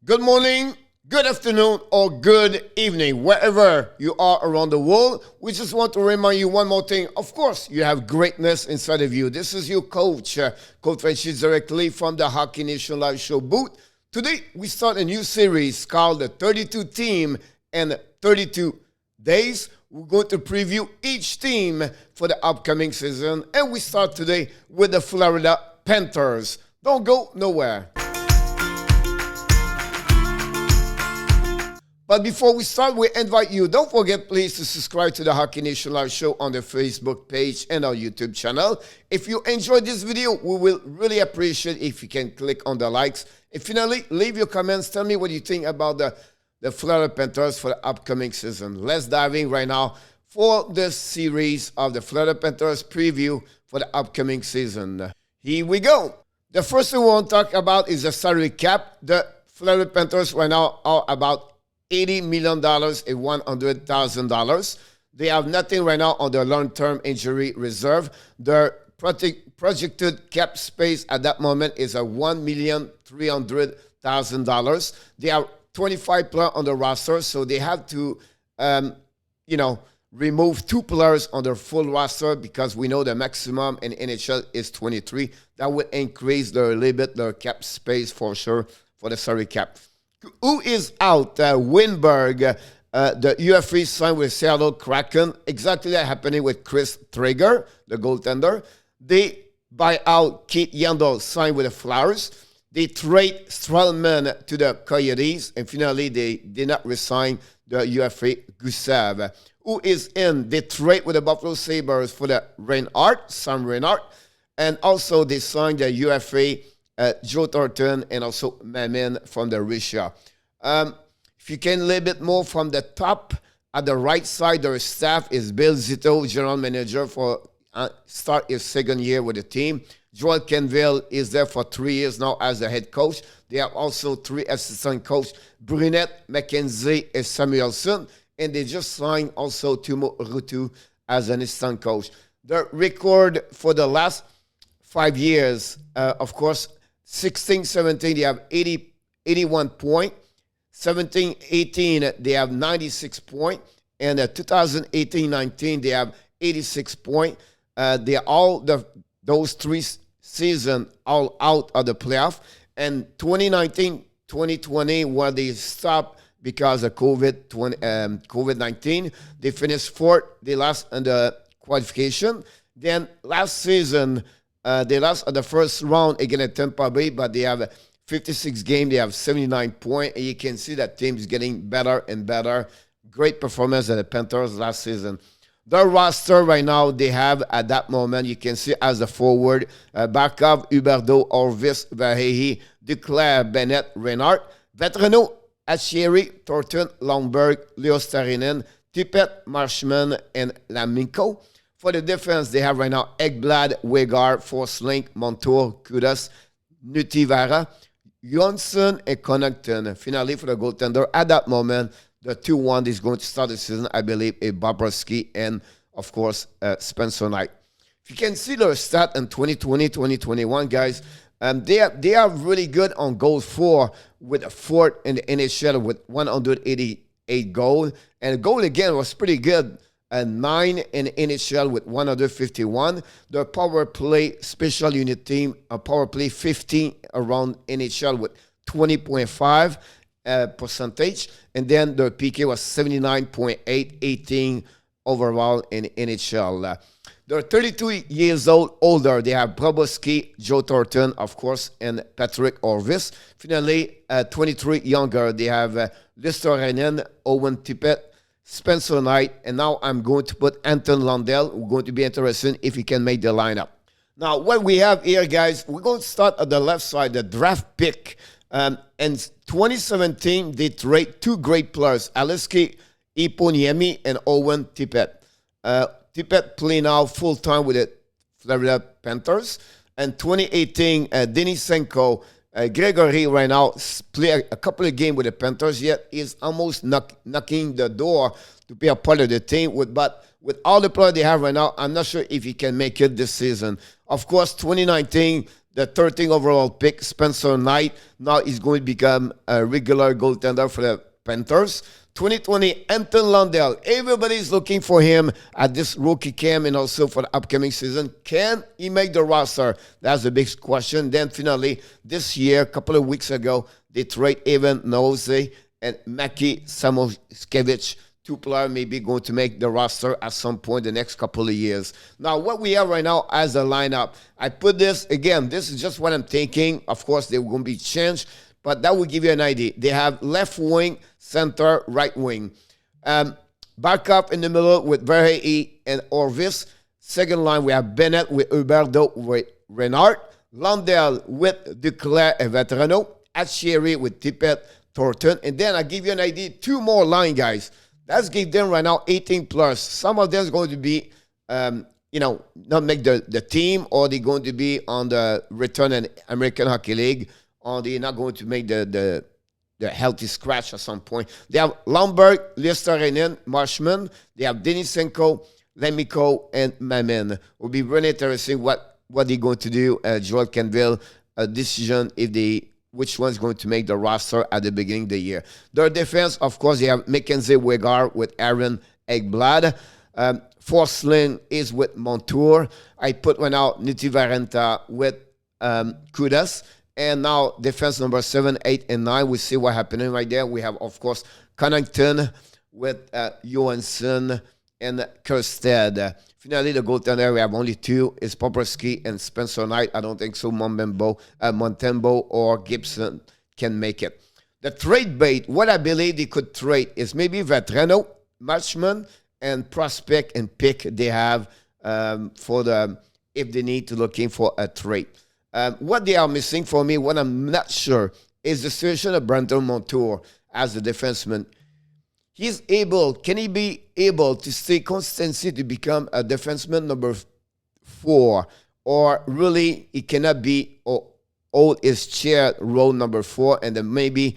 Good morning, good afternoon, or good evening, wherever you are around the world. We just want to remind you one more thing. Of course, you have greatness inside of you. This is your coach, Coach Frenchy, directly from the Hockey Nation Live Show booth. Today, we start a new series called the 32 Team and 32 Days. We're going to preview each team for the upcoming season. And we start today with the Florida Panthers. Don't go nowhere. But before we start, we invite you, don't forget, please, to subscribe to the Hockey Nation Live Show on the Facebook page and our YouTube channel. If you enjoyed this video, we will really appreciate if you can click on the likes. And finally, leave your comments. Tell me what you think about the Florida Panthers for the upcoming season. Let's dive in right now for the series of the Florida Panthers preview for the upcoming season. Here we go. The first thing we want to talk about is the salary cap. The Florida Panthers right now are about $80 million and $100,000. They have nothing right now on their long-term injury reserve. Their projected cap space at that moment is $1,300,000. They have 25 players on the roster, so they have to, remove 2 players on their full roster because we know the maximum in NHL is 23. That would increase a little bit their cap space for sure for the salary cap. Who is out? Winberg, the UFA signed with Seattle Kraken. Exactly that happening with Chris Traeger, the goaltender. They buy out Keith Yandel, signed with the Flyers. They trade Strelman to the Coyotes. And finally, they did not resign the UFA Gusev. Who is in? They trade with the Buffalo Sabres for the Sam Reinhart. And also, they signed the UFA Joe Thornton and also Mamin from the Russia. If you can a little bit more from the top, at the right side, their staff is Bill Zito, general manager, for start his second year with the team. Joel Kenville is there for 3 years now as the head coach. They have also 3 assistant coaches, Brunette, McKenzie, and Samuelson. And they just signed also Tumo Rutu as an assistant coach. The record for the last 5 years, of course, 16-17, they have 81 points. 17-18, they have 96 points. And 2018-19, they have 86 points. They are all those 3 seasons all out of the playoff. And 2019-2020, where they stopped because of COVID-19, they finished 4th. They lost in the qualification. Then last season, they lost at the first round against Tampa Bay, but they have 56 games. They have 79 points. And you can see that team is getting better and better. Great performance at the Panthers last season. Their roster right now, they have at that moment, you can see as a forward, Barkov, Huberdeau, Orvis, Vahehi, Duclair, Bennett, Reinhardt, Vetrano, Achieri, Thornton, Longberg, Leo Starinen, Tippett, Marshman, and Laminko. For the defense, they have right now Ekblad, Wegar, Forslink, Montour, Kudas, Nutivara, Johnson, and Connaughton. Finally, for the goaltender, at that moment, the 2-1 is going to start the season, I believe, is Bobrovsky and, of course, Spencer Knight. If you can see their stat in 2020, 2021, guys, they are really good on goal for with a 4th in the NHL with 188 goals. And the goal, again, was pretty good. 9 in NHL with 151. Their power play special unit team, power play 15 around NHL with 20.5 percentage. And then their PK was 79.8, 18 overall in NHL. They're 32 years older. They have Bobrovsky, Joe Thornton, of course, and Patrick Orvis. Finally, 23 younger. They have Listorainen, Owen Tippett, Spencer Knight, and now I'm going to put Anton Lundell. We're going to be interested if he can make the lineup. Now, what we have here, guys, we're going to start at the left side, the draft pick. In 2017, they trade 2 great players, Aleksei Iponiemi and Owen Tippett. Tippett play now full-time with the Florida Panthers. And 2018, Denisenko, Gregory right now play a couple of games with the Panthers, yet he's almost knocking the door to be a part of the team. But with all the players they have right now, I'm not sure if he can make it this season. Of course, 2019, the 13th overall pick, Spencer Knight. Now he's going to become a regular goaltender for the Panthers. 2020, Anton Lundell. Everybody's looking for him at this rookie camp and also for the upcoming season. Can he make the roster? That's the big question. Then finally, this year, a couple of weeks ago, they trade Evan Nose and Maki Samoskevich. Two players may be going to make the roster at some point the next couple of years. Now, what we have right now as a lineup, I put this, again, this is just what I'm thinking. Of course, they're going to be changed, but that will give you an idea. They have left wing, center, right wing. Back up in the middle with Verhey and Orvis. Second line, we have Bennett with Huberdeau with Renard. Lundell with Duclair and Veterano. Atchieri with Tippett, Thornton. And then I'll give you an idea. Two more line guys. Let's give them right now 18 plus. Some of them is going to be, not make the team, or they're going to be on the return in American Hockey League, or they're not going to make the healthy scratch at some point. They have Lomberg, Listerinen, Marshman. They have Denisenko, Lemico, and Mamin. It will be really interesting what they're going to do. Joel Canville, a decision which one's going to make the roster at the beginning of the year. Their defense, of course, they have Mackenzie Wegar with Aaron Eggblad. Forsling is with Montour. I put one out, Niti Varenta with Kudas. And now defense number 7, 8, and 9. We see what's happening right there. We have, of course, Connington with Johansson and Kerstead. Finally, the goaltender, we have only two. It's Popersky and Spencer Knight. I don't think so. Montembo or Gibson can make it. The trade bait, what I believe they could trade is maybe Vetrano, Marchman, and prospect and pick they have if they need to looking for a trade. What they are missing for me, what I'm not sure, is the situation of Brandon Montour as a defenseman. Can he be able to stay consistency to become a defenseman number 4? Or really, he cannot be hold his chair role number 4, and then maybe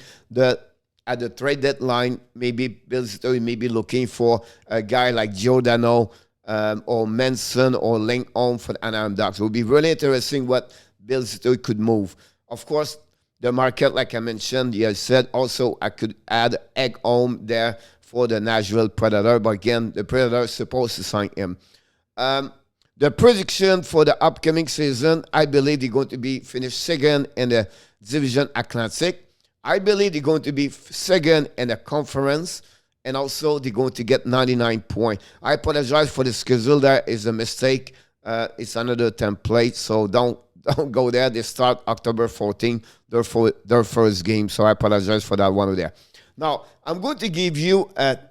at the trade deadline, maybe Bill Zito may be looking for a guy like Giordano or Manson or Lingholm for the Anaheim Ducks. It would be really interesting what Bill Zito could move. Of course, the market, like I mentioned, you said also I could add Eggholm there for the Nashville Predators. But again, the Predators supposed to sign him. The prediction for the upcoming season, I believe they're going to be finished second in the Division Atlantic. I believe they're going to be second in the conference. And also, they're going to get 99 points. I apologize for the schedule. There is a mistake. It's another template, so don't go there. They start October 14th, their first game. So I apologize for that one there. Now, I'm going to give you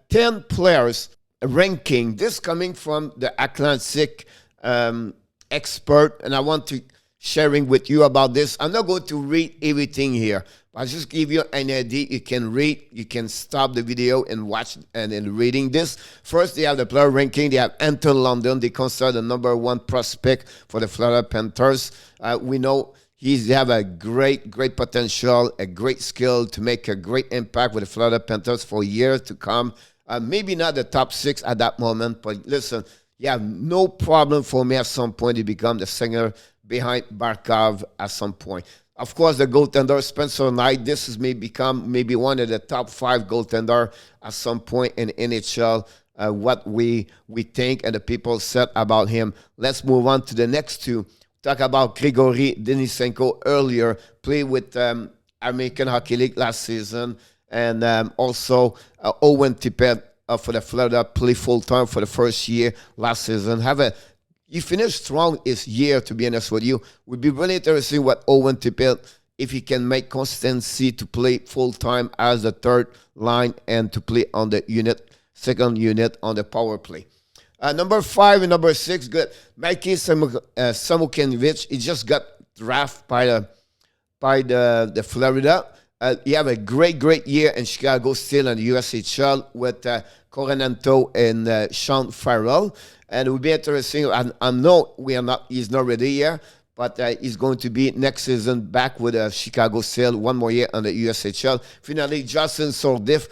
10 players ranking. This coming from the Atlantic expert, and I want to sharing with you about this. I'm not going to read everything here. I'll just give you an idea. You can read. You can stop the video and watch and then reading this. First, they have the player ranking. They have Anton London. They consider the number 1 prospect for the Florida Panthers. We know they have a great potential, a great skill to make a great impact with the Florida Panthers for years to come. Maybe not the top 6 at that moment, but listen, you have no problem for me at some point to become the singer behind Barkov at some point. Of course, the goaltender, Spencer Knight, may become maybe one of the top 5 goaltender at some point in NHL, what we think and the people said about him. Let's move on to the next two. Talk about Grigory Denisenko earlier, played with American Hockey League last season, and also Owen Tippett for the Florida, play full-time for the first year last season. He finished strong his year, to be honest with you. Would be really interesting what Owen Tippett, if he can make consistency to play full-time as the third line and to play on the second unit on the power play. Number 5 and number 6, good. Mikey Samukiewicz, he just got drafted by the Florida. He have a great year in Chicago, still in the USHL with Coronanto and Sean Farrell. And it will be interesting. I know he's not ready yet, but he's going to be next season back with Chicago Still, one more year on the USHL. Finally, Justin Sordiff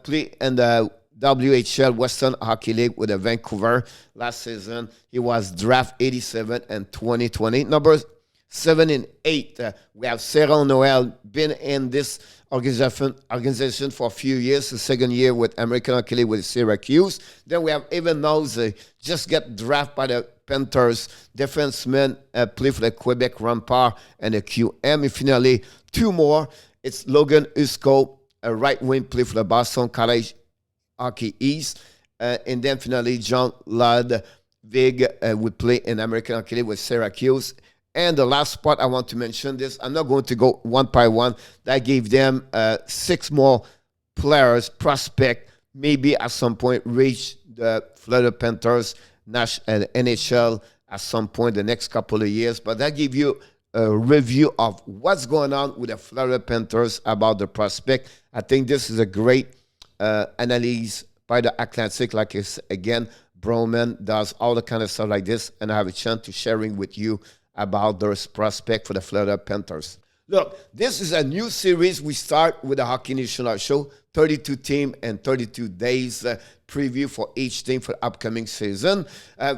played in the WHL, Western Hockey League, with Vancouver last season. He was draft 87 in 2020. Number 7-8. We have Sarah Noel, been in this organization for a few years, the second year with American Hockey with Syracuse. Then we have Evan Nosey, just get drafted by the Panthers, defenseman, play for the Quebec Rempart and the QM. And finally, two more. It's Logan Usko, a right wing, play for the Boston College Hockey East. And then finally, John Ludwig would play in American Hockey with Syracuse. And the last spot I want to mention this, I'm not going to go one by one. That gave them 6 more players, prospect, maybe at some point reach the Florida Panthers, NHL at some point the next couple of years. But that gives you a review of what's going on with the Florida Panthers about the prospect. I think this is a great analysis by the Atlantic. Like again, Broman does all the kind of stuff like this, and I have a chance to sharing with you about their prospect for the Florida Panthers. Look, this is a new series. We start with the Hockey Nation Live Show, 32 team and 32 days preview for each team for the upcoming season.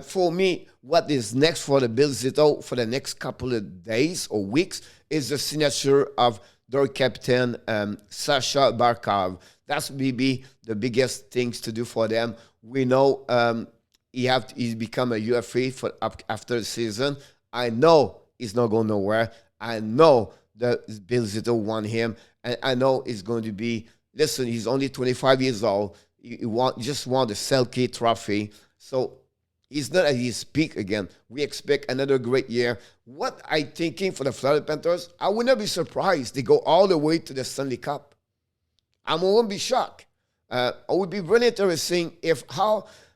For me, what is next for the Bills for the next couple of days or weeks is the signature of their captain, Sasha Barkov. That's maybe the biggest things to do for them. We know he's become a UFA for after the season. I know he's not going nowhere. I know that Bill Zito want him. And I know it's going to be, listen, he's only 25 years old. He just won the Selke Trophy. So he's not at his peak again. We expect another great year. What I'm thinking for the Florida Panthers, I would not be surprised they go all the way to the Stanley Cup. I won't be shocked. It would be really interesting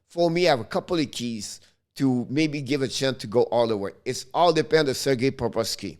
for me, I have a couple of keys to maybe give a chance to go all the way. It's all depend on Sergei Popovsky.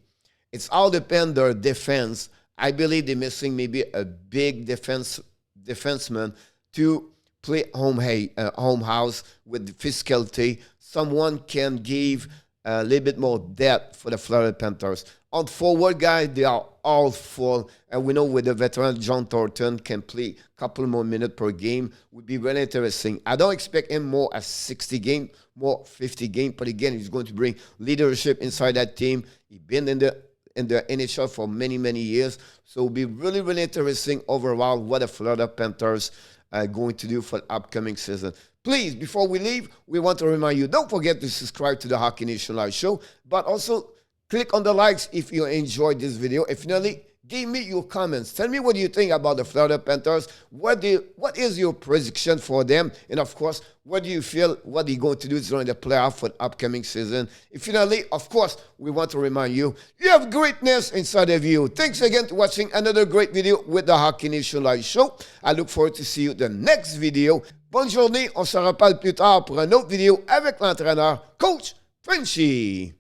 It's all depend on their defense. I believe they're missing maybe a big defenseman to play home house with physicality. Someone can give a little bit more depth for the Florida Panthers. On forward guys, they are all full. And we know with the veteran John Thornton can play a couple more minutes per game. Would be really interesting. I don't expect him more as 60 game, more 50 game. But again, he's going to bring leadership inside that team. He's been in the NHL for many, many years. So it'll be really, really interesting overall what the Florida Panthers are going to do for the upcoming season. Please, before we leave, we want to remind you, don't forget to subscribe to the Hockey Nation Live Show, but also click on the likes if you enjoyed this video. And finally, give me your comments. Tell me what you think about the Florida Panthers. What is your prediction for them? And of course, what do you feel what they're going to do during the playoff for the upcoming season? And finally, of course, we want to remind you, you have greatness inside of you. Thanks again for watching another great video with the Hockey Nation Live Show. I look forward to see you the next video. Bonne journée. On se reparle plus tard pour une autre vidéo avec l'entraîneur Coach Frenchy.